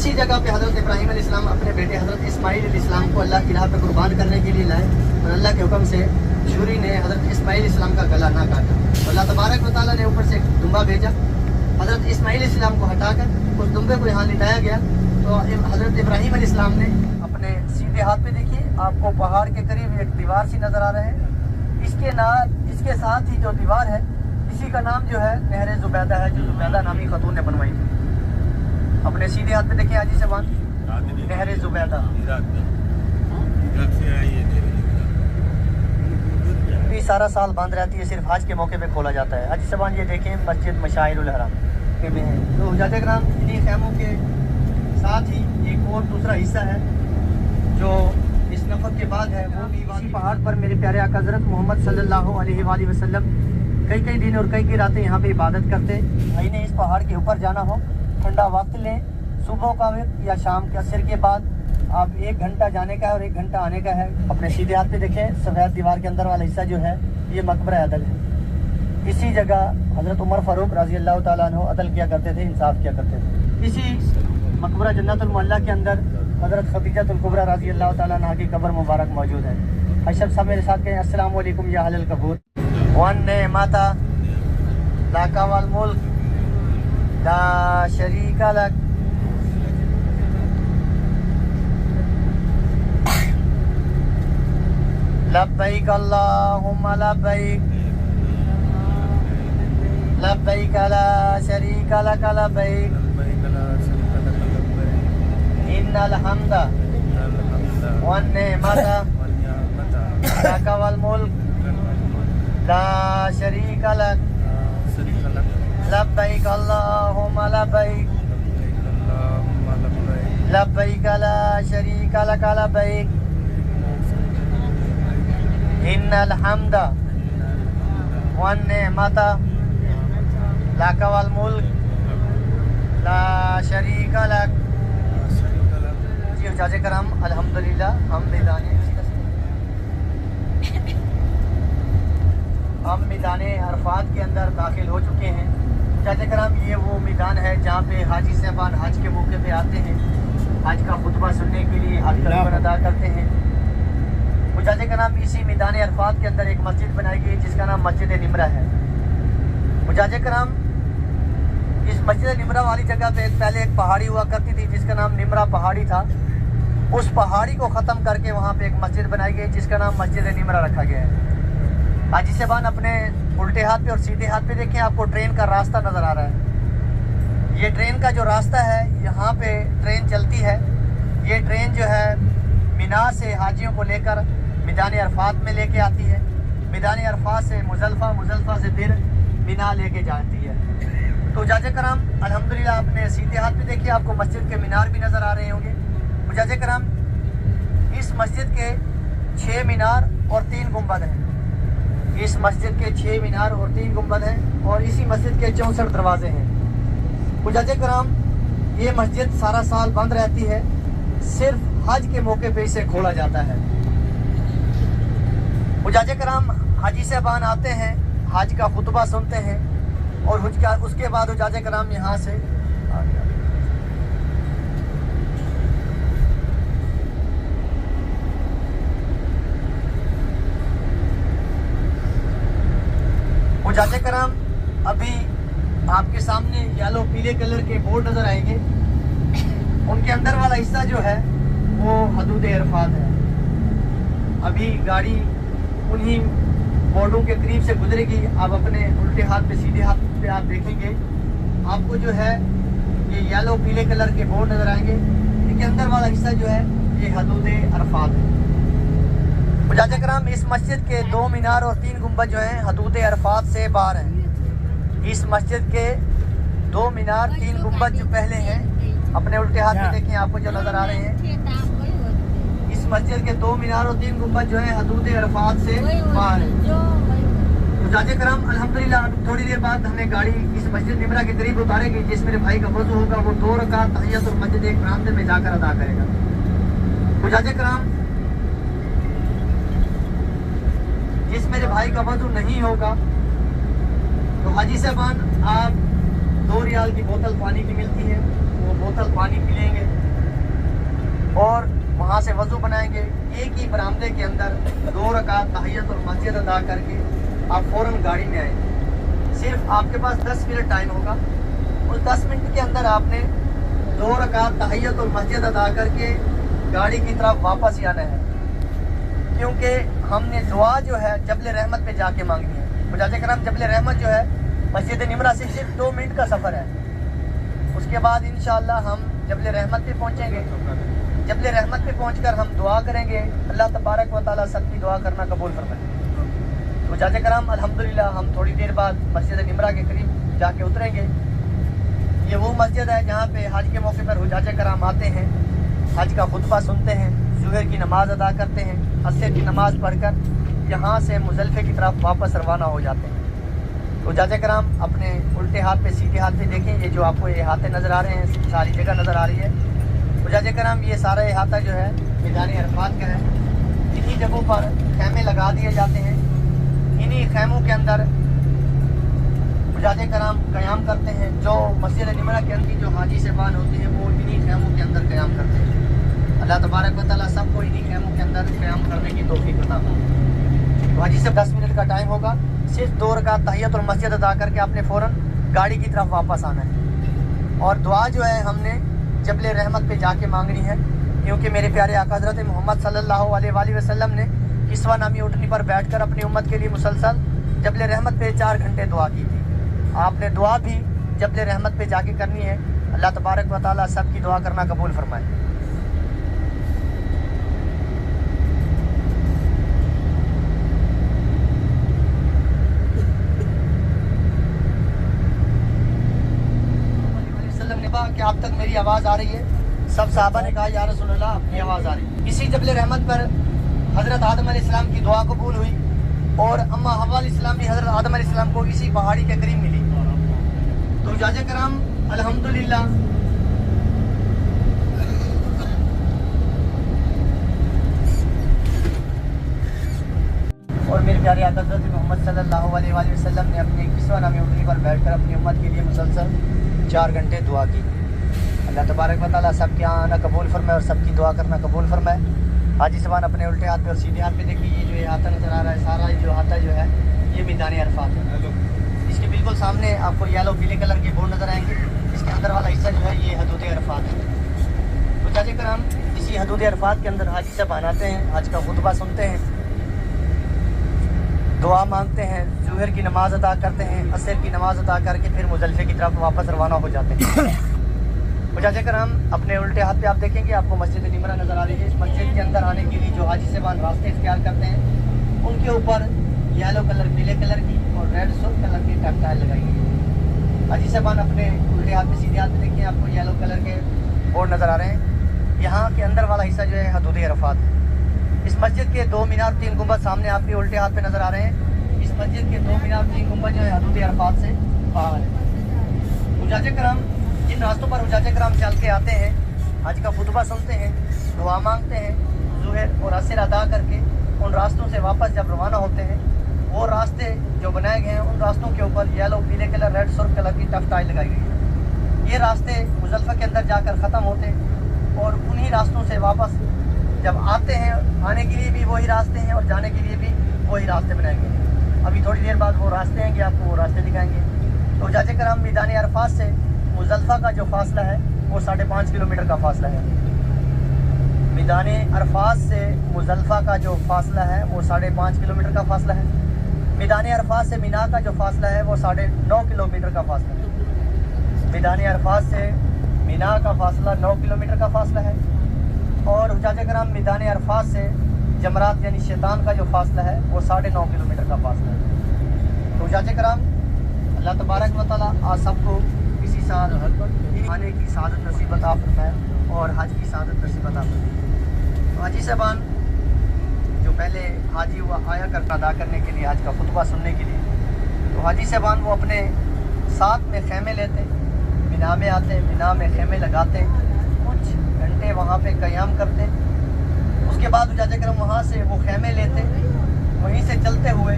इसी जगह पे हज़रत इब्राहीम अलैहिस्सलाम अपने बेटे हज़रत इस्माईल अलैहिस्सलाम को अल्लाह की राह पे कुर्बान करने के लिए लाए और अल्लाह के हुक्म से छुरी ने हज़रत इस्माईल अलैहिस्सलाम का गला ना काटा। अल्लाह तबारक व तआला ने ऊपर से एक दुम्बा भेजा, हज़रत इस्माईल अलैहिस्सलाम को हटाकर उस दुम्बे को यहाँ लिटाया गया। तो हज़रत इब्राहीम अलैहिस्सलाम ने अपने सीधे हाथ पे देखिए आपको पहाड़ के करीब एक दीवार सी नज़र आ रहे हैं। इसके साथ ही जो दीवार है इसी का नाम जो है नहर ज़ुबैदा है, जो ज़ुबैदा नामी खतून ने बनवाई थी। अपने सीधे हाथ पे देखिए हाजी साहब, नहर ज़ुबैदा। ये सारा साल बंद रहती है, सिर्फ हज के मौके पे खोला जाता है। हाजी साहब ये देखें मस्जिद मशाइरुल हरम में है। तो हुज्जाज किराम इन्हीं खैमों के साथ ही एक और दूसरा हिस्सा है जो इस नफर के बाद है, वो भी इसी पहाड़ पर मेरे प्यारे आका हज़रत मोहम्मद सल्लल्लाहु अलैहि वसल्लम कई दिन और कई रातें यहाँ पे इबादत करते। इन्हें इस पहाड़ के ऊपर जाना हो, ठंडा वक्त लें, सुबह का वक्त या शाम के असर के बाद आप 1 घंटा जाने का है और 1 घंटा आने का है। अपने सीधे हाथ पे देखें सफ़ेद दीवार के अंदर वाला हिस्सा जो है ये मकबरा अदल है। इसी जगह हज़रत उमर फ़ारूक रज़ी अल्लाह ताला अन्हु अदल किया करते थे, इंसाफ किया करते थे। इसी मकबरा जन्नतुल मुअल्ला के अंदर हज़रत खदीजतुल कुबरा रज़ी अल्लाह ताला अन्हा की कब्र मुबारक मौजूद है। अशरफ साहब मेरे साथ कहें अस्सलामु अलैकुम या अहलल कबूर। वन्ने माता लाका वल मुल्क ला शरीका लक लब्बैक अल्लाहुम्मा लब्बैक लब्बैक ला शरीका लक लब्बैक इन्नल हम्दा वन निअमता लक वल मुल्क ला शरीका लक लब्बैक अल्लाहुम्मा लब्बैक लब्बैक ला शरीका लक लब्बैक इन्नल हम्दा वन निअमता लक वल मुल्क ला शरीका लक। जी हुज्जाज किराम अल्हम्दुलिल्लाह हम मैदान अरफात के अंदर दाखिल हो चुके हैं। हुज्जाज किराम ये वो मैदान है जहाँ पे हाजी साहबान हज के मौके पे आते हैं, हज का खुतबा सुनने के लिए हज का रुकन अदा करते हैं। हुज्जाज किराम इसी मैदान अरफात के अंदर एक मस्जिद बनाई गई जिसका नाम मस्जिद निमरा है। हुज्जाज किराम इस मस्जिद निमरा वाली जगह पे पहले एक पहाड़ी हुआ करती थी जिसका नाम निमरा पहाड़ी था। उस पहाड़ी को ख़त्म करके वहाँ पे एक मस्जिद बनाई गई जिसका नाम मस्जिद निमरा रखा गया है। हाजी साहबान अपने उल्टे हाथ पे और सीधे हाथ पे देखें आपको ट्रेन का रास्ता नज़र आ रहा है। ये ट्रेन का जो रास्ता है यहाँ पे ट्रेन चलती है। ये ट्रेन जो है मिना से हाजियों को लेकर मैदान अरफात में लेके आती है, मैदान अरफात से मुज़ल्फ़ा, मुज़ल्फ़ा से फिर मिना लेके जाती है। तो हुज्जाज किराम अल्हम्दुलिल्लाह अपने सीधे हाथ पे देखिए आपको मस्जिद के मीनार भी नज़र आ रहे होंगे। हुज्जाज किराम इस मस्जिद के 6 मीनार और 3 गुंबद हैं। इस मस्जिद के 6 मीनार और 3 गुंबद हैं और इसी मस्जिद के 64 दरवाजे हैं। हुज्जाज किराम ये मस्जिद सारा साल बंद रहती है, सिर्फ हज के मौके पे इसे खोला जाता है। हुज्जाज किराम हाजी साहबान आते हैं, हज का खुतबा सुनते हैं और उसके बाद हुज्जाज किराम यहाँ से हुज्जाज किराम अभी आपके सामने येलो पीले कलर के बोर्ड नज़र आएंगे। उनके अंदर वाला हिस्सा जो है वो हदूद अरफात है। अभी गाड़ी उन्हीं बोर्डों के करीब से गुजरेगी। आप अपने उल्टे हाथ पे सीधे हाथ पे आप देखेंगे आपको जो है ये येलो पीले कलर के बोर्ड नज़र आएंगे। इनके अंदर वाला हिस्सा जो है ये हदूद अरफात है। हुज्जाज किराम इस मस्जिद के 2 मीनार और 3 गुंबद जो हैं हदूद अरफात से बाहर हैं। इस मस्जिद के 2 मीनार 3 गुंबद जो पहले हैं अपने उल्टे हाथ में देखिए आपको जो नज़र आ रहे हैं। इस मस्जिद के 2 मीनार और 3 गुंबद जो है हदूद अरफात से बाहर है। हुज्जाज किराम अल्हम्दुलिल्लाह थोड़ी देर बाद हमें गाड़ी इस मस्जिद निमरा के करीब उतारेगी। जिस मेरे भाई का वज़ू होगा वो 2 रकात तहियतुल मस्जिद एक बरामदे में जाकर अदा करेगा। हुज्जाज किराम जिस मेरे भाई का वज़ू नहीं होगा तो हाजी साहबान आप 2 रियाल की बोतल पानी की मिलती है, वो बोतल पानी पी लेंगे। और वहाँ से वज़ू बनाएंगे। एक ही बरामदे के अंदर 2 रकात तहियतुल मस्जिद अदा करके आप फ़ौरन गाड़ी में आएंगे। सिर्फ आपके पास 10 मिनट टाइम होगा। उस 10 मिनट के अंदर आपने 2 रकात तहियतुल मस्जिद अदा करके गाड़ी की तरफ वापस ही आना है, क्योंकि हमने दुआ जो है जबल रहमत पे जाके मांगनी है। मुजाहिद कराम, जबल रहमत जो है मस्जिद निमरा से सिर्फ 2 मिनट का सफ़र है। उसके बाद इंशाअल्लाह हम जबल रहमत पे पहुँचेंगे। जबल रहमत पे पहुँचकर हम दुआ करेंगे, अल्लाह तबारक व तआला सबकी दुआ करना कबूल फरमाए। मुजाहिद कराम, अल्हम्दुलिल्लाह हम थोड़ी देर बाद मस्जिद निमरा के करीब जाके उतरेंगे। ये वो मस्जिद है जहाँ पे हज के मौके पर हुजाज कराम आते हैं, हज का खुतबा सुनते हैं, ज़ुहर की नमाज़ अदा करते हैं, असर की नमाज़ पढ़कर यहाँ से मुज़ल्फ़े की तरफ वापस रवाना हो जाते हैं। तो हुजाज कराम अपने उल्टे हाथ पे सीधे हाथ पे देखें, ये जो आपको ये हाथे नज़र आ रहे हैं, सारी जगह नज़र आ रही है। हुजाज कराम, ये सारा अहाता जो है मैदान अरफात का है। इन्हीं जगहों पर खैमे लगा दिए जाते हैं। इन्हीं खैमों के अंदर हुजाज कराम क़याम करते हैं। जो मस्जिद निमरा के अंदर जो हाजी साहबान होते हैं वो इन्हीं खैमों के अंदर क़याम करते हैं। अल्लाह तबारक व तआला सबको इन्हीं खैमों के अंदर क़याम करने की तौफीक अता फरमाए। तो हाजी से 10 मिनट का टाइम होगा। सिर्फ 2 रकात तहियतुल मस्जिद अदा करके आपने फ़ौरन गाड़ी की तरफ वापस आना है। और दुआ जो है हमने जबल रहमत पे जाके मांगनी है, क्योंकि मेरे प्यारे आका हज़रत मोहम्मद सल्लल्लाहु अलैहि वसल्लम ने किस्वा नामी ऊँटनी पर बैठकर अपनी उम्मत के लिए मुसलसल जबल रहमत पे 4 घंटे दुआ की थी। आपने दुआ भी जबल रहमत पे जाके करनी है। अल्लाह तबारक व तआला सबकी दुआ करना कबूल फरमाए। कि आप तक मेरी आवाज़ आ रही है। सब साहबा ने कहा या रसूलल्लाह अपनी आवाज़ आ रही है। इसी जबल रहमत पर हज़रत आदम अलैहिस्सलाम की दुआ कबूल हुई और अम्मा हव्वा अलैहिस्सलाम भी हज़रत आदम अलैहिस्सलाम को इसी पहाड़ी के करीब मिली। तो हुजाज कराम अल्हम्दुलिल्लाह और मेरे प्यारे आका हज़रत मोहम्मद सल्लल्लाहु अलैहि वसल्लम ने अपने किस्वा नामी ऊँटनी पर बैठकर अपनी उम्मत के लिए मुसलसल 4 घंटे दुआ की। अल्लाह तबारक व तआला सबके आना कबूल फरमाए और सबकी दुआ करना कबूल फरमाए। हाजी ज़बान अपने उल्टे हाथ पे और सीधे हाथ पे देखिए, ये जो अहाता नज़र आ रहा है, सारा जो अहाता जो है ये मैदान अरफात है। इसके बिल्कुल सामने आपको येलो पीले कलर के बोर्ड नज़र आएंगे। इसके अंदर वाला हिस्सा जो है ये हदूद अरफात है। तो हुजाज कराम, इसी हदूद अरफात के अंदर हाजी साहब आते हैं, हज का खुतबा सुनते हैं, दुआ मांगते हैं, ज़ुहर की नमाज़ अदा करते हैं, असर की नमाज़ अदा करके फिर मुज़ल्फ़े की तरफ वापस रवाना हो जाते हैं। हुजाज कराम अपने उल्टे हाथ पे आप देखेंगे आपको मस्जिद निमरा नज़र आ रही है। इस मस्जिद के अंदर आने के लिए जो हाजी साहबान रास्ते इख्तियार करते हैं उनके ऊपर येलो कलर, पीले कलर की और रेड सुर्ख कलर की टैक्टाइल लगाई गई है। हाजी साहबान अपने उल्टे हाथ पे सीधे हाथ पे देखिए, आपको येलो कलर के बोर्ड नज़र आ रहे हैं। यहाँ के अंदर वाला हिस्सा जो है हदूद अरफात है। इस मस्जिद के 2 मीनार 3 गुंबद सामने आपके उल्टे हाथ पे नज़र आ रहे हैं। इस मस्जिद के 2 मीनार 3 गुंबद जो है हदूद अरफात से बाहर है। हुजाज कराम जिन रास्तों पर हुजाज कराम चल के आते हैं, हज का खुतबा सुनते हैं, दुआ मांगते हैं, ज़ुहर और असर अदा करके उन रास्तों से वापस जब रवाना होते हैं, वो रास्ते जो बनाए गए हैं उन रास्तों के ऊपर येलो, पीले कलर, रेड सुर्ख कलर की टैक्टाइल लगाई गई है। ये रास्ते मुज़ल्फ़ा के अंदर जाकर ख़त्म होते हैं और उन्हीं रास्तों से वापस जब आते हैं, आने के लिए भी वही रास्ते हैं और जाने के लिए भी वही रास्ते बनाए गए हैं। अभी थोड़ी देर बाद वो रास्ते आएंगे, आपको वो रास्ते दिखाएंगे। तो हुजाज कराम मैदान अरफात से मुज़ल्फ़ा का जो फासला है वो 5.5 किलोमीटर का फासला है। मैदान अरफात से मुज़ल्फ़ा का जो फासला है वो 5.5 किलोमीटर का फासला है। मैदान अरफात से मीना का जो फासला है वो 9.5 किलोमीटर का फासला है। मैदान अरफात से मीना का फासला 9 किलोमीटर का फासला है। और हुजाज कराम मैदान अरफात से जमरात यानी शैतान का जो फासला है वो 9.5 किलोमीटर का फासला है। तो हुजाज कराम अल्लाह तबारक व तआला आप सबको इसी साल आने की सादत नसीब अता फरमाए और हज की सादत नसीब अता फरमाए। तो हाजी साहबान जो पहले हाजी हुआ आया करता अदा करने के लिए, हज का खुतबा सुनने के लिए, तो हाजी साहबान वो अपने साथ में खेमे लेते, मिना में आते, मिना में खेमे लगाते, कुछ घंटे वहाँ पे क़याम करते। उसके बाद हुजाज कराम वहाँ से वो खेमे लेते, वहीं से चलते हुए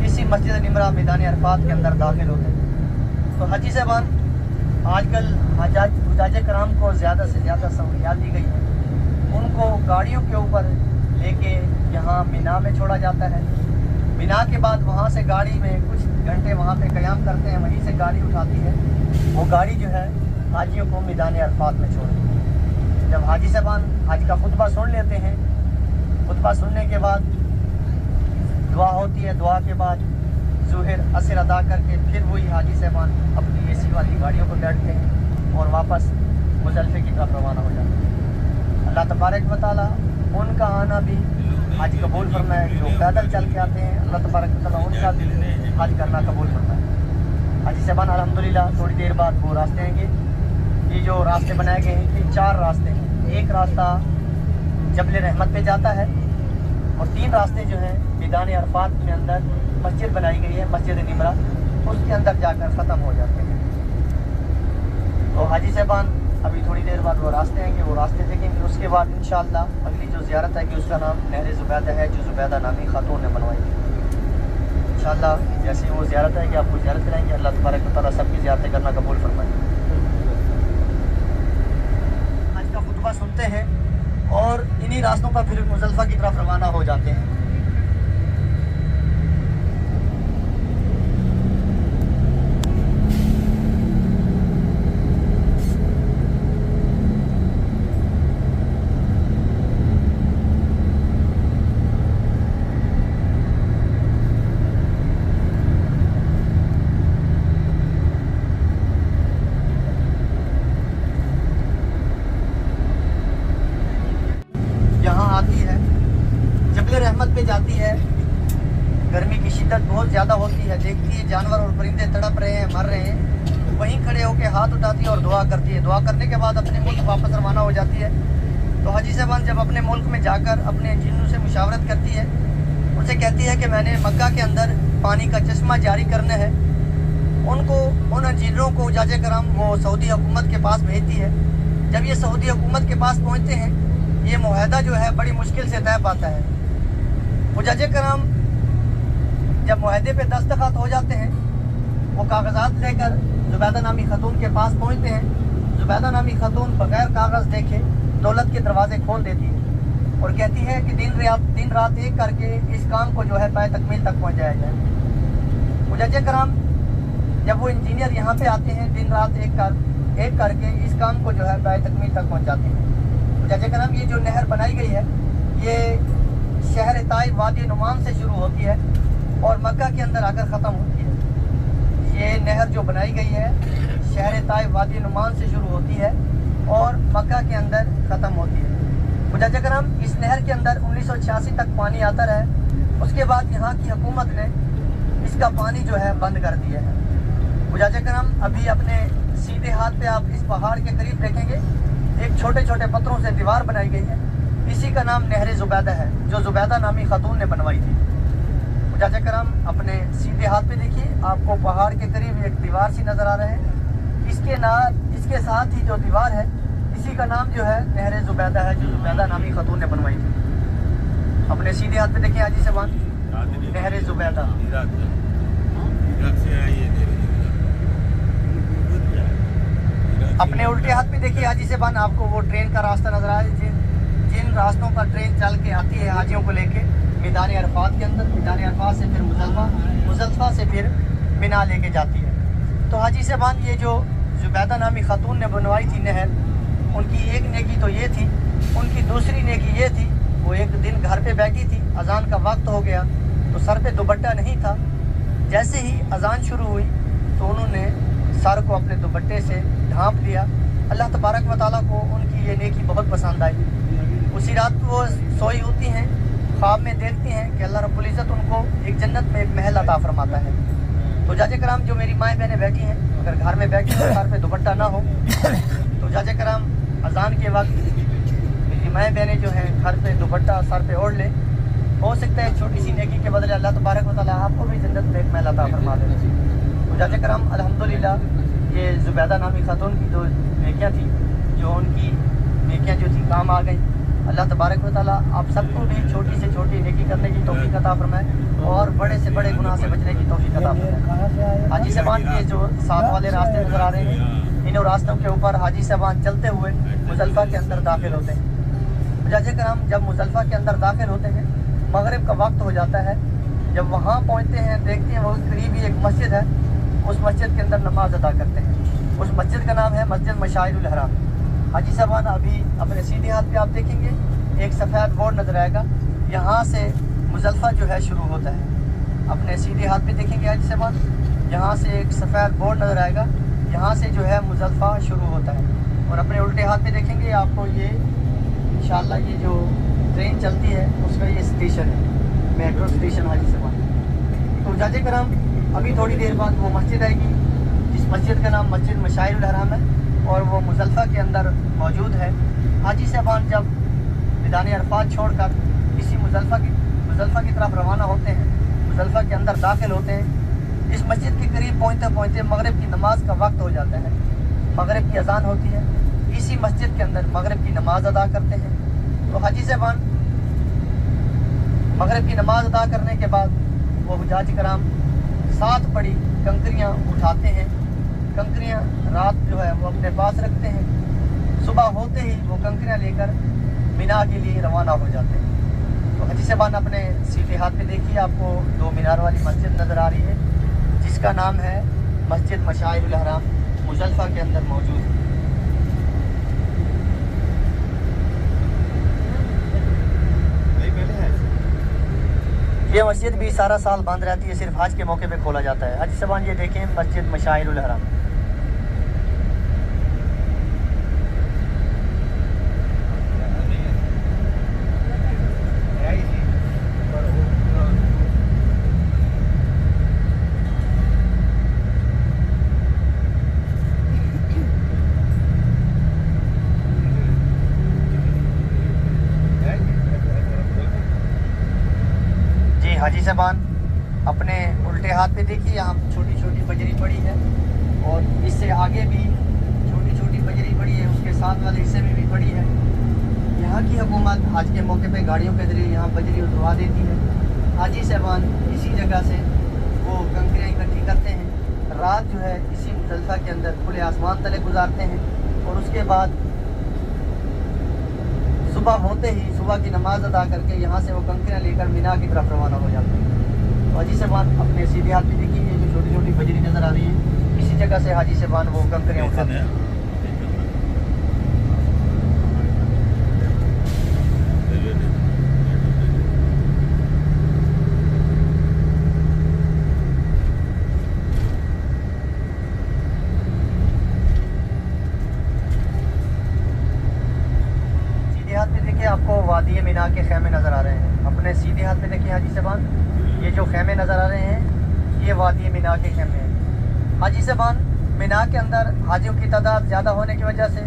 इसी मस्जिद निमरा मैदान अरफात के अंदर दाखिल होते। तो हाजी साहबान आजकल हुजाज कराम को ज़्यादा से ज़्यादा सहूलियात दी गई है। उनको गाड़ियों के ऊपर लेके यहाँ मिना में छोड़ा जाता है। मिना के बाद वहाँ से गाड़ी में कुछ घंटे वहाँ पे क़याम करते हैं, वहीं से गाड़ी उठाती है। वो गाड़ी जो है हाजियों को मैदान अरफात में छोड़ती है। जब हाजी साहबान हाज का खुतबा सुन लेते हैं, खुतबा सुनने के बाद दुआ होती है, दुआ के बाद ज़ोहर असर अदा करके फिर वही हाजी साहबान अपनी एसी वाली गाड़ियों पर बैठते हैं और वापस मुज़ल्फ़े की तरफ रवाना हो जाते हैं। अल्लाह तबारक व तआला उनका आना भी हज कबूल फरमाए। जो पैदल चल के आते हैं अल्लाह तबारक व तआला उनका भी हज करना कबूल फरमाए। हाजी साहबान अल्हम्दुलिल्लाह थोड़ी देर बाद वो रास्ते आएंगे। ये जो रास्ते बनाए गए हैं ये 4 रास्ते हैं। एक रास्ता जबल रहमत पे जाता है और 3 रास्ते जो हैं मैदान अरफात में अंदर मस्जिद बनाई गई है, मस्जिद निमरा, उसके अंदर जाकर ख़त्म हो जाते हैं। तो हाजी साहबान अभी थोड़ी देर बाद वो रास्ते आएंगे, वो रास्ते देखेंगे। उसके बाद इंशाअल्लाह अगली जो ज़ियारत है कि उसका नाम नहर ज़ुबैदा है, जो ज़ुबैदा नामी खातून ने बनवाई थी। इंशाअल्लाह जैसे ही वो ज़ियारत है कि आपको ज़ियारत कराएंगे। अल्लाह तबारक व तआला सबकी ज़ियारतें करना कबूल फरमाए। आज का खुतबा सुनते हैं और इन्हीं रास्तों पर फिर मुज़ल्फ़ा की तरफ रवाना हो जाते हैं। रहमत पे जाती है, गर्मी की शिद्दत बहुत ज़्यादा होती है, देखती है जानवर और परिंदे तड़प रहे हैं, मर रहे हैं, वहीं खड़े होकर हाथ उठाती है और दुआ करती है। दुआ करने के बाद अपने मुल्क वापस रवाना हो जाती है। तो हाजी साहबान जब अपने मुल्क में जाकर अपने इंजीनियरों से मुशावरत करती है, उनसे कहती है कि मैंने मक्का के अंदर पानी का चश्मा जारी करना है। उनको उन इंजीनियरों को जाजे कराम वो सऊदी हुकूमत के पास भेजती है। जब ये सऊदी हुकूमत के पास पहुँचते हैं, ये मुआहदा जो है बड़ी मुश्किल से तय पाता है। हुज्जाजे कराम जब मुआहदे पे दस्तखत हो जाते हैं, वो कागजात लेकर ज़ुबैदा नामी खातून के पास पहुंचते हैं। ज़ुबैदा नामी खातून बगैर कागज़ देखे दौलत के दरवाजे खोल देती है और कहती है कि दिन रात एक करके इस काम को जो है पाए तकमील तक पहुंचाया जाए। हुज्जाजे कराम जब वो इंजीनियर यहाँ पे आते हैं, दिन रात एक करके इस काम को जो है पाए तकमील तक पहुँचाते हैं। हुज्जाजे कराम ये जो नहर बनाई गई है, ये शहर ताइफ वादी नुमान से शुरू होती है और मक्का के अंदर आकर ख़त्म होती है। ये नहर जो बनाई गई है शहर ताइफ वादी नुमान से शुरू होती है और मक्का के अंदर ख़त्म होती है। हुज्जाजे कराम इस नहर के अंदर 1986 तक पानी आता रहा। उसके बाद यहाँ की हुकूमत ने इसका पानी जो है बंद कर दिया है। हुज्जाजे कराम अभी अपने सीधे हाथ पे आप इस पहाड़ के करीब देखेंगे, एक छोटे छोटे पत्थरों से दीवार बनाई गई है। इसी का नाम नहर ज़ुबैदा है, जो ज़ुबैदा नामी खातून ने बनवाई थी। हुज्जाजे कराम अपने सीधे हाथ पे देखिए, आपको पहाड़ के करीब एक दीवार सी नज़र आ रहा है। इसके साथ ही जो दीवार है, इसी का नाम जो है नहर ज़ुबैदा है, जो ज़ुबैदा नामी खातून ने बनवाई थी। अपने सीधे हाथ पे देखिए हाजी साहबान, नहर ज़ुबैदा। अपने उल्टे हाथ पे देखिए हाजी साहबान, आपको वो ट्रेन का रास्ता नजर आ रहा है। जिन रास्तों पर ट्रेन चल के आती है हाजियों को लेके मैदान अरफात के अंदर, मैदान अरफात से फिर मुज़ल्फ़ा से फिर मिना लेके जाती है। तो हाजी साहबान ये जो ज़ुबैदा नामी खातून ने बनवाई थी नहर, उनकी एक नेकी तो ये थी, उनकी दूसरी नेकी ये थी, वो एक दिन घर पे बैठी थी, अजान का वक्त हो गया तो सर पे दुपट्टा नहीं था। जैसे ही अजान शुरू हुई तो उन्होंने सर को अपने दुपट्टे से ढांप लिया। अल्लाह तबारक व तआला को उनकी ये नेकी बहुत पसंद आई। उसी रात वो सोई होती हैं, ख्वाब में देखती हैं कि अल्लाह रब्बुल इज़्ज़त उनको एक जन्नत में एक महल अता फरमाता है। तो जाजे कराम जो मेरी माएँ बहनें बैठी हैं, अगर घर में बैठी हो सर पे दुपट्टा ना हो तो जाजे कराम अजान के वक्त मेरी माएँ बहनें जो हैं घर पे दुपट्टा सर पे ओढ़ ले। हो सकता है छोटी सी नेकी के बदले अल्लाह तबारक व तआला आपको भी जन्नत में एक महल अता फरमा दे। तो जाजे कराम अल्हम्दुलिल्लाह ये ज़ुबैदा नामी खातून की जो नेकियाँ थी, जो उनकी नेकियाँ जो थी काम आ गई। अल्लाह तबारक व तआला आप सबको भी छोटी से छोटी नेकी करने की तौफीक अता फरमाए और बड़े से बड़े गुनाह से बचने की तौफीक अता फरमाए। हाजी साहबान के जो साथ वाले रास्ते नजर आ रहे हैं, इन रास्तों के ऊपर हाजी साहबान चलते हुए मुज़ल्फ़ा के अंदर दाखिल होते हैं। हुज्जाज कराम जब मुज़ल्फ़ा के अंदर दाखिल होते हैं, मगरिब का वक्त हो जाता है। जब वहाँ पहुँचते हैं, देखते हैं वो करीब ही एक मस्जिद है, उस मस्जिद के अंदर नमाज अदा करते हैं। उस मस्जिद का नाम है मस्जिद मशाइरुल हराम। हाजी साहबान अभी अपने सीधे हाथ पे आप देखेंगे एक सफ़ेद बोर्ड नज़र आएगा, यहाँ से मुज़ल्फ़ा जो है शुरू होता है। अपने सीधे हाथ पे देखेंगे हाजी साहबान, यहाँ से एक सफ़ेद बोर्ड नज़र आएगा, यहाँ से जो है मुज़ल्फ़ा शुरू होता है। और अपने उल्टे हाथ पे देखेंगे आपको ये इंशाअल्लाह ये जो ट्रेन चलती है उसका ये स्टेशन है, मेट्रो स्टेशन हाजी साहबान। तो हुज्जाज कराम अभी थोड़ी देर बाद वो मस्जिद आएगी, जिस मस्जिद का नाम मस्जिद मशाइरुल हराम है और वो मुज़ल्फ़ा के अंदर मौजूद है। हाजी साहबान जब मैदान अरफात छोड़कर इसी मुज़ल्फ़ा की तरफ रवाना होते हैं, मुज़ल्फ़ा के अंदर दाखिल होते हैं, इस मस्जिद के करीब पहुँचते पहुँचते मगरिब की नमाज का वक्त हो जाता है। मगरिब की अजान होती है, इसी मस्जिद के अंदर मगरिब की नमाज अदा करते हैं। तो हाजी साहबान मगरिब की नमाज अदा करने के बाद वो हुज्जाज कराम 7 बड़ी कंकरियाँ उठाते हैं। कंकरियाँ रात जो है वो अपने पास रखते हैं। सुबह होते ही वो कंकरियाँ लेकर मीना के लिए रवाना हो जाते हैं। तो हाजी साहबान अपने सीधे हाथ पे देखिए आपको 2 मीनार वाली मस्जिद नज़र आ रही है, जिसका नाम है मस्जिद मशाइरुल हराम, मुज़ल्फ़ा के अंदर मौजूद है। ये मस्जिद भी सारा साल बंद रहती है, सिर्फ हज के मौके पे खोला जाता है। हाजी साहबान ये देखें मस्जिद मशाइरुल हराम। हाजी साहबान अपने उल्टे हाथ पे देखिए यहाँ छोटी छोटी बजरी पड़ी है और इससे आगे भी छोटी छोटी बजरी पड़ी है, उसके साथ वाले हिस्से में भी पड़ी है। यहाँ की हुकूमत आज के मौके पे गाड़ियों के ज़रिए यहाँ बजरी उतरवा देती है। हाजी साहबान इसी जगह से वो कंकरियाँ इकट्ठी करते हैं, रात जो है इसी मुज़ल्फ़ा के अंदर खुले आसमान तले गुजारते हैं और उसके बाद सुबह होते ही सुबह की नमाज अदा करके यहाँ से वो कंकरियाँ लेकर मीना की तरफ रवाना हो जाते हैं। तो हाजी साहबान अपने सीधे हाथ में देखिए ये जो छोटी छोटी बजरी नज़र आ रही है, इसी जगह से हाजी साहबान वो कंकरियाँ उठाते हैं। आपको वादी मीना के खेमे नज़र आ रहे हैं। अपने सीधे हाथ पे देखिए हाजी साहबान, ये जो खेमे नज़र आ रहे हैं ये वादी मीना के खेमे हैं। हाजी साहबान मीना के अंदर हाजियों की तादाद ज़्यादा होने की वजह से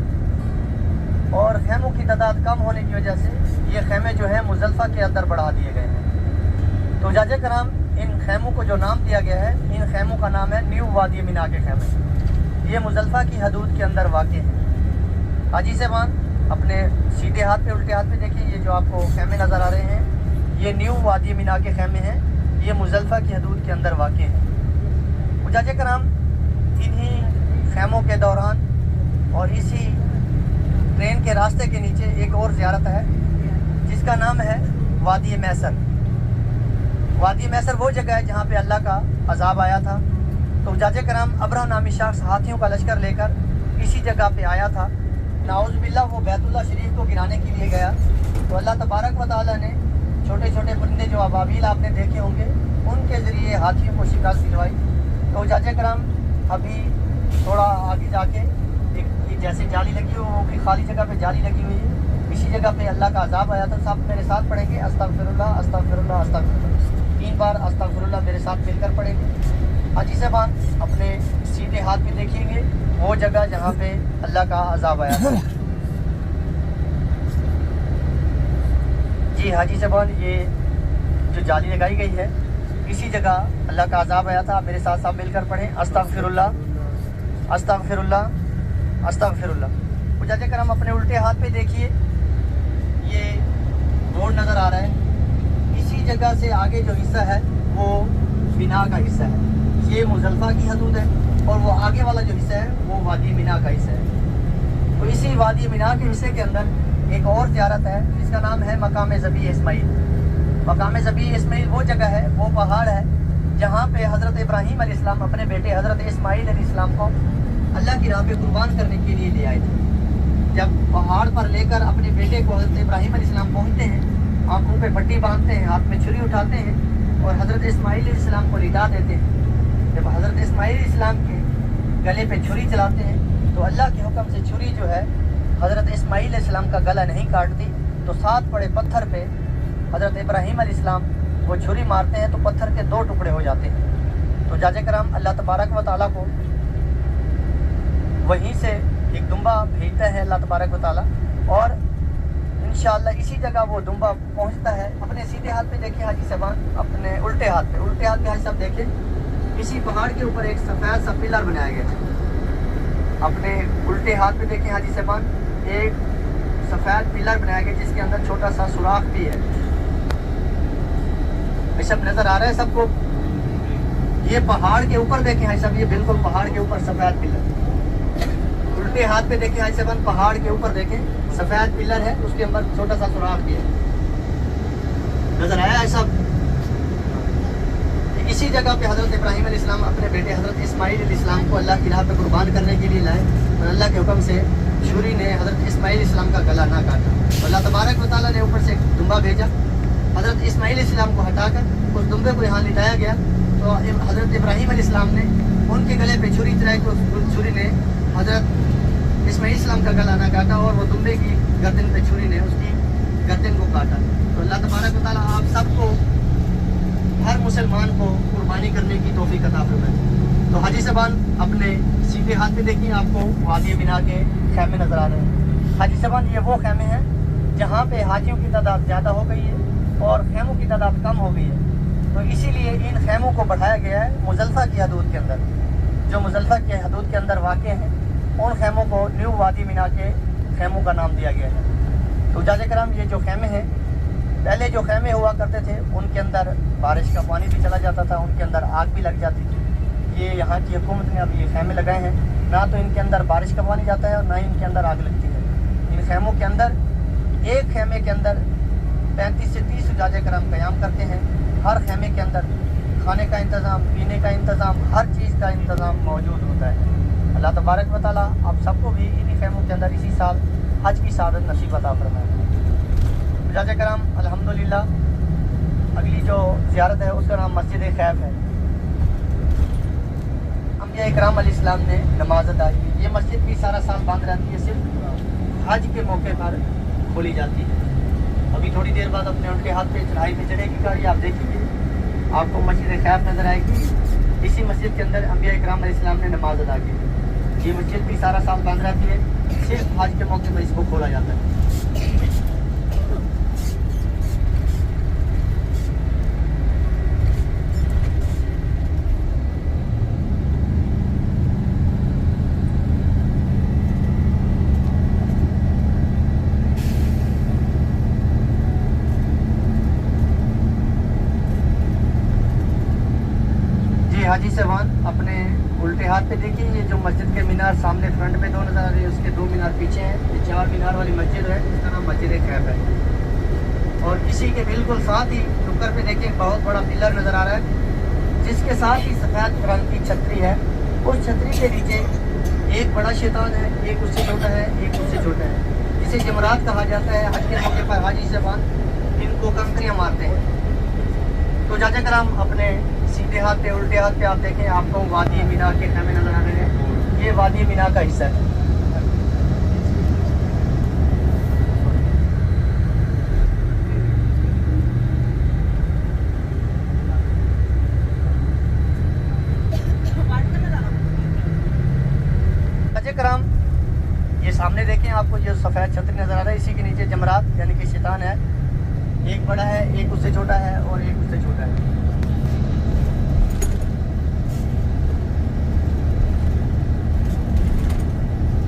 और खेमों की तादाद कम होने की वजह से ये खेमे जो है मुज़ल्फ़ा के अंदर बढ़ा दिए गए हैं। तो हुज्जाज कराम इन खेमों को जो नाम दिया गया है, इन खेमों का नाम है न्यू वादी मीना के खेमे। ये मुज़ल्फ़ा की हदूद के अंदर वाक़ हैं। हाजी साहबान अपने सीधे हाथ पे उल्टे हाथ पे देखिए ये जो आपको खेमे नज़र आ रहे हैं ये न्यू वादी मीना के खेमे हैं, ये मुज़ल्फ़ा की हदूद के अंदर वाक़ हैं। हुज्जाज कराम इन्हीं खेमों के दौरान और इसी ट्रेन के रास्ते के नीचे एक और ज़ियारत है जिसका नाम है वादी मैसर। वादी मैसर वो जगह है जहाँ पे अल्लाह का अज़ाब आया था। तो हुज्जाज कराम अबरह नामी शख्स हाथियों का लश्कर लेकर इसी जगह पे आया था। नाउज़ बिल्लाह वो बैतुल्लाह शरीफ को गिराने के लिए गया तो अल्लाह तबारक व तआला ने छोटे छोटे परिंदे जो अबाबील आपने देखे होंगे उनके ज़रिए हाथियों को शिकार दिलवाई। तो हुज्जाज कराम अभी थोड़ा आगे जाके एक जैसे जाली लगी हो वो भी खाली जगह पे जाली लगी हुई है, इसी जगह पे अल्लाह का अज़ाब आया था। सब मेरे साथ पढ़ेंगे अस्तगफिरुल्लाह अस्तगफिरुल्लाह अस्तगफिरुल्लाह, 3 बार अस्तगफिरुल्लाह मेरे साथ मिलकर पढ़ेंगे। हाजी साहबान अपने सीधे हाथ में देखेंगे वो जगह जहाँ पे अल्लाह का अज़ाब आया था। जी हाजी साहबान ये जो जाली लगाई गई है इसी जगह अल्लाह का अज़ाब आया था। आप मेरे साथ साथ मिलकर पढ़ें अस्तगफिरुल्लाह अस्तगफिरुल्लाह अस्तगफिरुल्लाह। हुज्जाज कराम अपने उल्टे हाथ पे देखिए ये बोर्ड नज़र आ रहा है, इसी जगह से आगे जो हिस्सा है वो मीना का हिस्सा है, ये मुज़ल्फ़ा की हदूद है और वो आगे वाला जो हिस्सा है वो वादी मीना का हिस्सा है। तो इसी वादी मीना के हिस्से के अंदर एक और ज़ियारत है जिसका नाम है मकाम ज़बी इस्माइल। मकाम ज़बी इस्माइल वो जगह है, वो पहाड़ है जहाँ पे हज़रत इब्राहीम अलैहिस्सलाम अपने बेटे हज़रत इस्माइल अलैहिस्सलाम को अल्लाह की राह पे कुर्बान करने के लिए ले आए थे। जब पहाड़ पर लेकर अपने बेटे को हज़रत इब्राहीम अलैहिस्सलाम पहुँचते हैं, आँखों पे पट्टी बांधते हैं, हाथ में छुरी उठाते हैं और हज़रत इस्माइल अलैहिस्सलाम को लिटा देते हैं। जब हज़रत इस्माइल अलैहिस्सलाम के गले पे छुरी चलाते हैं तो अल्लाह के हुक्म से छुरी जो है हज़रत इस्माइल अलैहिस्सलाम का गला नहीं काटती, तो 7 बड़े पत्थर पे हज़रत इब्राहीम अलैहिस्सलाम वो छुरी मारते हैं तो पत्थर के 2 टुकड़े हो जाते हैं। तो जाजे कराम अल्लाह तबारक व तआला को वहीं से एक दुम्बा भेजता है अल्लाह तबारक व तआला, और इंशाअल्लाह इसी जगह वो दुम्बा पहुंचता है। अपने सीधे हाथ पे देखें हाजी साहबान, अपने उल्टे हाथ पे हाजी साहब देखें, इसी पहाड़ के ऊपर एक सफ़ेद सा पिलर बनाया गया है। अपने उल्टे हाथ पे देखें हाजी साहबान, एक सफ़ेद पिलर बनाया गया जिसके अंदर छोटा सा सुराख भी है। सब नज़र आ रहा है सबको? ये पहाड़ के ऊपर देखें हाजी साहब, ये बिल्कुल पहाड़ के ऊपर सफ़ेद पिलर। उल्टे हाथ पे देखें हाजी साहबान, पहाड़ के ऊपर देखें सफ़ेद पिलर है, उसके अंदर छोटा सा सुराख भी है। नज़र आया है सब? इसी जगह पे हज़रत इब्राहीम अलैहिस्सलाम अपने बेटे हज़रत इस्माइल अलैहिस्सलाम को अल्लाह की राह पे कुर्बान करने के लिए लाए और अल्लाह के हुक्म से छुरी ने हज़रत इस्माइल अलैहिस्सलाम का गला ना काटा। अल्लाह तबारक व तआला ने ऊपर से एक दुम्बा भेजा, हज़रत इस्माइल अलैहिस्सलाम को हटाकर उस दुम्बे को यहाँ लिटाया गया। तो हज़रत इब्राहीम अलैहिस्सलाम ने उनके गले पे छुरी चलाई तो उस छुरी ने हज़रत इस्माइल अलैहिस्सलाम का गला ना काटा और वो दुम्बे की गर्दन पे छुरी ने उसकी गर्दन को काटा। तो अल्लाह तबारक व तआला आप सबको, हर मुसलमान को कुर्बानी करने की तौफीक अता फरमाए। तो हाजी साहबान अपने सीधे हाथ पे देखिए, आपको वादी मिना के खैमे नज़र आ रहे हैं। हाजी साहबान ये वो खैमे हैं जहाँ पे हाजियों की तादाद ज़्यादा हो गई है और खैमों की तादाद कम हो गई है। तो इसीलिए इन खैमों को बढ़ाया गया है मुज़ल्फ़ा की हदूद के अंदर। जो मुज़ल्फ़ा की हदूद के अंदर वाक़ हैं उन खैमों को न्यू वादी मिना के खैमों का नाम दिया गया है। तो जाजे कराम, ये जो खैमे हैं, पहले जो खैमे हुआ करते थे उनके अंदर बारिश का पानी भी चला जाता था, उनके अंदर आग भी लग जाती थी। ये यहाँ की हुकूमत ने अब ये खैमे लगाए हैं, ना तो इनके अंदर बारिश का पानी जाता है और ना ही इनके अंदर आग लगती है। इन खैमों के अंदर, एक खैमे के अंदर 35 से 30 जाजे कराम क़याम करते हैं। हर खैमे के अंदर खाने का इंतज़ाम, पीने का इंतज़ाम, हर चीज़ का इंतज़ाम मौजूद होता है। अल्लाह तबारक व तआला आप सबको भी इन्हीं खैमों के अंदर इसी साल हज की सादत नसीब अता फरमाए। जाजे कराम अल्हम्दुलिल्लाह अगली जो ज़ियारत है उसका नाम मस्जिद खैफ है। अंबिया इकराम अलैहिस्सलाम ने नमाज अदा की। ये मस्जिद भी सारा साल बंद रहती है, सिर्फ हज के मौके पर खोली जाती है। अभी थोड़ी देर बाद अपने उनके हाथ पे चढ़ाई पे चढ़ेगी गाड़ी, आप देखेंगे आपको मस्जिद खैफ नज़र आएगी। इसी मस्जिद के अंदर अंबिया इकराम अलैहिस्सलाम ने नमाज अदा की। ये मस्जिद भी सारा साल बंद रहती है, सिर्फ हज के मौके पर इसको खोला जाता है। हाजी साहबान अपने उल्टे हाथ पे देखिए, ये जो मस्जिद के मीनार सामने फ्रंट पे 2 नज़र आ रहे हैं, उसके 2 मीनार पीछे हैं। ये 4 मीनार वाली मस्जिद है, इसका नाम मस्जिद खैफ है। और इसी के बिल्कुल साथ ही नुक्कर पे देखिए बहुत बड़ा पिलर नज़र आ रहा है, जिसके साथ ही सफ़ेद रंग की छतरी है। उस छतरी के नीचे एक बड़ा शैतान है, एक उससे छोटा है, एक उससे छोटा है, जिसे जमरात कहा जाता है। हज के मौके पर हाजी साहबान इनको कंकरियाँ मारते हैं। तो जाजे कराम अपने सीधे हाथ पे, उल्टे हाथ पे आप देखें, आपको वादी मीना के खैमे नज़र आ रहे हैं। ये वादी मीना का हिस्सा है। जाजे कराम ये सामने देखें, आपको जो सफ़ेद छतरी नज़र आ रहा है, इसी के नीचे जमरात यानी कि शैतान है। एक बड़ा है, एक उससे छोटा है और एक उससे छोटा है।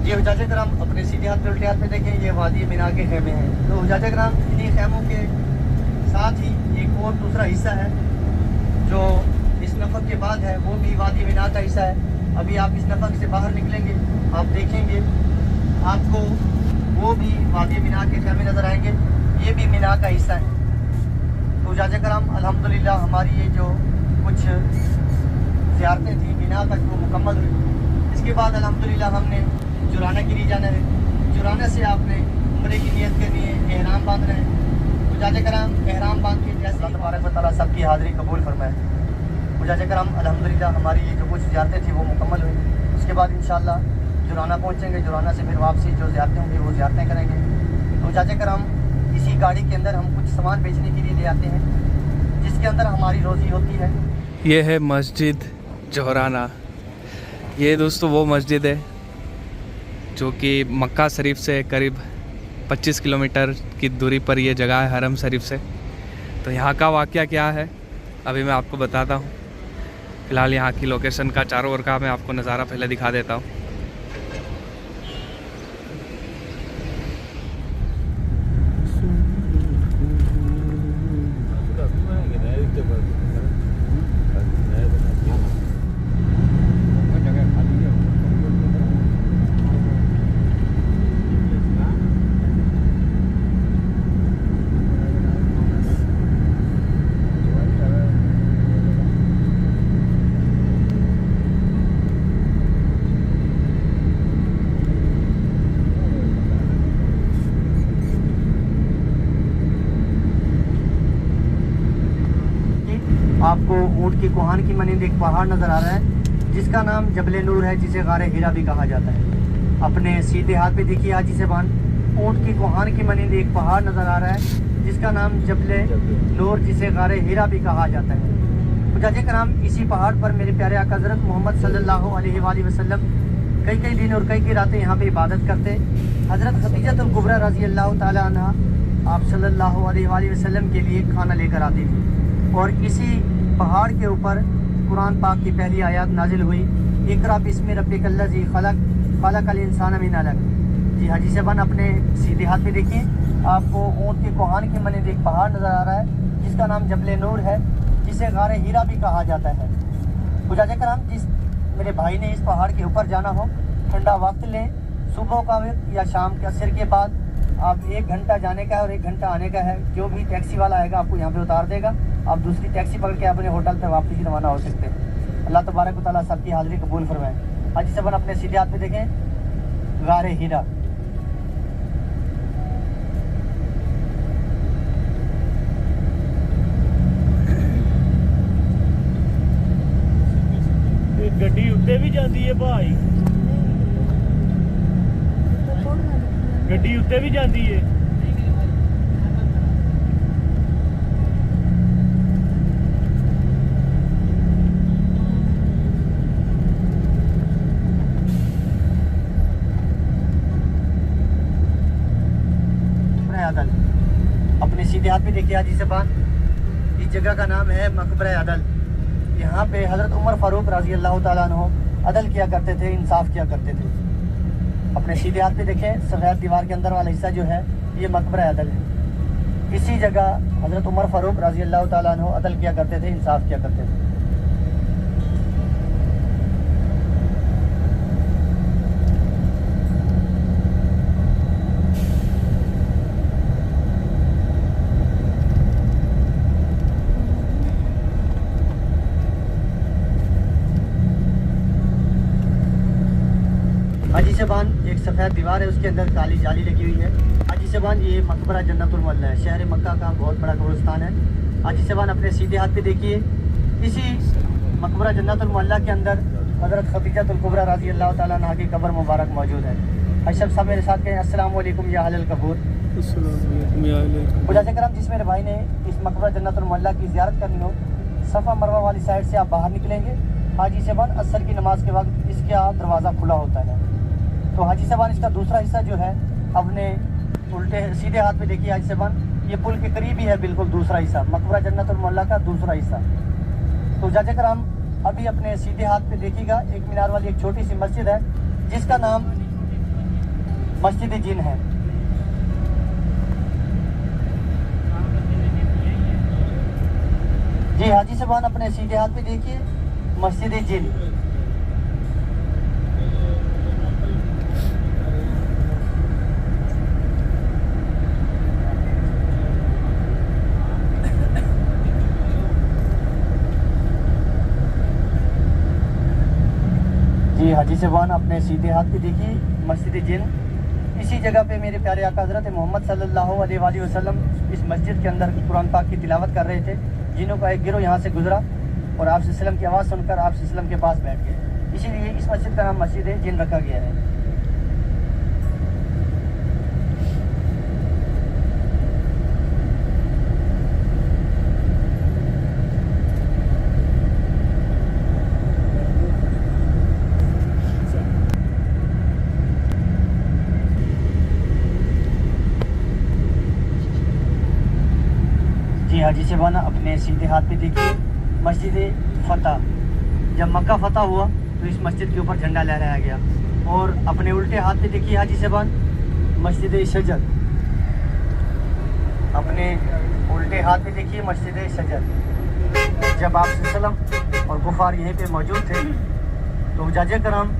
ये हुजाजे कराम अपने सीधे हाथ पे, उल्टे हाथ पे देखें, ये वादी मीना के खैमे हैं। तो हुजाजे कराम इन्हीं खैमों के साथ ही एक और दूसरा हिस्सा है जो इस नफक के बाद है, वो भी वादी मीना का हिस्सा है। अभी आप इस नफक से बाहर निकलेंगे, आप देखेंगे आपको वो भी आगे मीना के खैमे नज़र आएंगे, ये भी मीना का हिस्सा है। तो जाजे कराम अल्हम्दुलिल्लाह हमारी ये जो कुछ ज़ियारतें थी मीना तक वो मुकम्मल हुई। इसके बाद अल्हम्दुलिल्लाह हमने जुराना के लिए जाना है। जुराना से आपने उम्रे की नियत करनी है, एहराम बांधना है। तो जाजे कराम एहराम बांध के जैसे अल्लाह तबारक व तआला सबकी हाज़िरी कबूल फरमाए। तो जाजे कराम अल्हम्दुलिल्लाह हमारी ये जो कुछ ज़ियारतें थी वो मुकम्मल हुई। उसके बाद इंशाअल्लाह जुराना पहुँचेंगे, जुराना से फिर वापसी जो ज़ियारतें होंगी वो ज़ियारतें करेंगे। तो जाजे कराम इसी गाड़ी के अंदर हम कुछ सामान बेचने के लिए ले आते हैं, जिसके अंदर हमारी रोज़ी होती है। ये है मस्जिद जोहराना। ये दोस्तों वो मस्जिद है जो कि मक्का शरीफ से करीब 25 किलोमीटर की दूरी पर ये जगह है, हरम शरीफ से। तो यहाँ का वाक़या क्या है अभी मैं आपको बताता हूँ। फ़िलहाल यहाँ की लोकेशन का चारों ओर का मैं आपको नज़ारा पहले दिखा देता हूँ। आपको ऊँट की कोहान की मनींद एक पहाड़ नज़र आ रहा है, जिसका नाम जबल नूर है, जिसे गारे हीरा भी कहा जाता है। अपने सीधे हाथ पे देखिए हाजी साहबान, ऊँट की कोहान की मनींद एक पहाड़ नज़र आ रहा है, जिसका नाम जबल नूर, जिसे गारे हीरा भी कहा जाता है। तो जाजे कराम इसी पहाड़ पर मेरे प्यारे आका हज़रत मोहम्मद सल्लल्लाहु अलैहि वसल्लम कई दिन और कई रातें यहाँ पे इबादत करते। हज़रत खदीजतुल कुबरा रज़ी अल्लाह ताला अन्हा आप सल्लल्लाहु अलैहि वसल्लम के लिए खाना लेकर आती थी, और इसी पहाड़ के ऊपर कुरान पाक की पहली आयत नाजिल हुई, इकरा बिस्मि रब्बिकल्लज़ी खलक खलकल इंसान मिन अलक। जी हाजी साहबान अपने सीधे हाथ पे देखिए, आपको ऊँट की कोहान की मनींद एक पहाड़ नज़र आ रहा है, जिसका नाम जबल नूर है, जिसे गारे हीरा भी कहा जाता है। तो जाजे कराम जिस मेरे भाई ने इस पहाड़ के ऊपर जाना हो, ठंडा वक्त लें, सुबह का वक्त या शाम के असर के बाद आप 1 घंटा जाने का है और 1 घंटा आने का है। जो भी टैक्सी वाला आएगा आपको यहाँ पे उतार देगा, आप दूसरी टैक्सी पकड़ के अपने होटल पे वापसी की रवाना हो सकते हैं। अल्लाह तबारक व तआला सबकी हाज़िरी कबूल फरमाए। हाजी साहब अपने सीधे हाथ पे देखें गारे हीरा। गड्डी उत्ते भी जाती है भाई, गड्डी उत्ते भी जाती है। अपने सीधे हाथ पे देखिए हाजी साहबान, इस जगह का नाम है मकबरा अदल। यहाँ पे हज़रत उमर फ़ारूक रज़ी अल्लाह ताला अन्हु अदल किया करते थे, इंसाफ किया करते थे। अपने सीधे हाथ पे देखें, सफ़ेद दीवार के अंदर वाला हिस्सा जो है ये मकबरा अदल है। इसी जगह हज़रत उमर फ़ारूक रज़ी अल्लाह ताला अन्हु अदल किया करते थे, इंसाफ किया करते थे। हाजी साहबान एक सफ़ेद दीवार है, उसके अंदर काली जाली लगी हुई है। हाजी साहबान ये मकबरा जन्नतुल मुअल्ला है, शहर मक्का का बहुत बड़ा कब्रिस्तान है। हाजी साहबान अपने सीधे हाथ पे देखिए, इसी मकबरा जन्नतुल मुअल्ला के अंदर हज़रत खदीजतुल कुबरा रज़ी अल्लाह ताला अन्हा की कब्र मुबारक मौजूद है। अशरफ साहब मेरे साथ कहें अस्सलाम वालेकुम या अहलल कबूर। खुदा से करम जिस मेरे भाई ने इस मकबरा जन्नतुल मुअल्ला की ज़ियारत करनी हो, सफ़ा मरवा वाली साइड से आप बाहर निकलेंगे। हाजी साहबान असर की नमाज के वक्त इसका दरवाज़ा खुला होता है। तो हाजी साहबान इसका दूसरा हिस्सा जो है अपने उल्टे सीधे हाथ में देखिए हाजी साहबान, ये पुल के करीब ही है बिल्कुल दूसरा हिस्सा, मकबरा जन्नतुल मुअल्ला का दूसरा हिस्सा। तो जाजे कराम अभी अपने सीधे हाथ पे देखिएगा, एक मीनार वाली एक छोटी सी मस्जिद है, जिसका नाम मस्जिद जिन है। जी हाजी साहबान अपने सीधे हाथ पे देखिए मस्जिद जिन। हाजी साहबान अपने सीधे हाथ पे देखिए मस्जिद जिन। इसी जगह पे मेरे प्यारे आका हज़रत मोहम्मद सल्लल्लाहु अलैहि वसल्लम इस मस्जिद के अंदर कुरान पाक की तिलावत कर रहे थे। जिनों का एक गिरोह यहाँ से गुजरा और आप सल्लम की आवाज़ सुनकर आप सल्लम के पास बैठ गए। इसीलिए इस मस्जिद का नाम मस्जिद जिन रखा गया है। हाजी साहबाना अपने सीधे हाथ पे देखिए मस्जिद फतह। जब मक्का फतह हुआ तो इस मस्जिद के ऊपर झंडा लहराया गया। और अपने उल्टे हाथ पे देखिए हाजी साहबान मस्जिद शजर। अपने उल्टे हाथ पे देखिए मस्जिद शजर। जब आप सल्लम और कुफार यहीं पे मौजूद थे तो जाजे कराम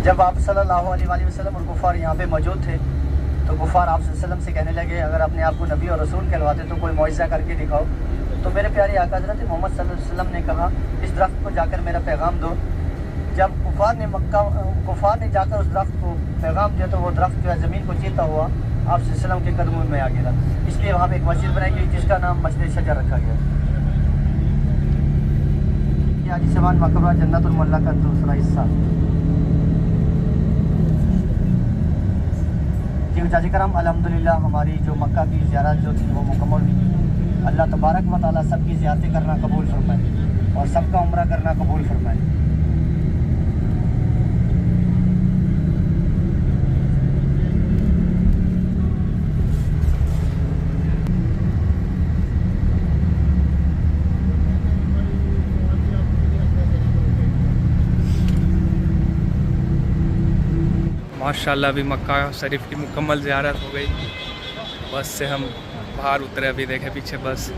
जब आप सल्लल्लाहु अलैहि वसल्लम और गुफ़ार यहाँ पे मौजूद थे तो गुफ़ार आप सल्लम से कहने लगे, अगर अपने आप को नबी और रसूल कहलवाते तो कोई मौइज़ा करके दिखाओ। तो मेरे प्यारे आका हज़रत मोहम्मद सल्लल्लाहु अलैहि वसल्लम ने कहा, इस दरख्त को जाकर मेरा पैगाम दो। जब गुफ़ार ने जाकर उस दरख्त को पैगाम दिया तो वो दरख्त जो है ज़मीन को चीरता हुआ आप सल्लम के कदमों में आ गिरा। इसलिए वहाँ पर एक मस्जिद बनाई गई जिसका नाम मस्जिद शजर रखा गया। हाजी साहबान मकबरा जन्नतुल मल्ला का दूसरा हिस्सा। जी जाजी कराम अल्हम्दुलिल्लाह हमारी जो मक्का की ज़ियारत जो थी वो मुकम्मल हुई। अल्लाह तबारक व तआला सबकी ज़ियारतें करना कबूल फरमाए और सबका उम्रा करना कबूल फरमाए। माशाल्लाह अभी मक्का शरीफ की मुकम्मल ज़ियारत हो गई। बस से हम बाहर उतरे, अभी देखे पीछे बस।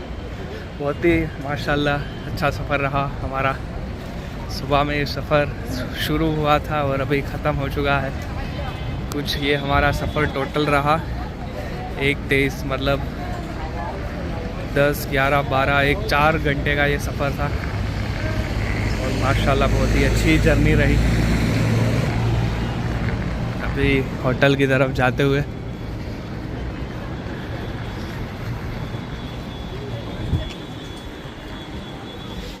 बहुत ही माशाल्लाह अच्छा सफ़र रहा हमारा। सुबह में ये सफ़र शुरू हुआ था और अभी ख़त्म हो चुका है। कुछ ये हमारा सफ़र टोटल रहा 1-23 मतलब 10, 11, 12, 4 घंटे का ये सफ़र था। और माशाल्लाह बहुत ही अच्छी जर्नी रही। अभी होटल की तरफ जाते हुए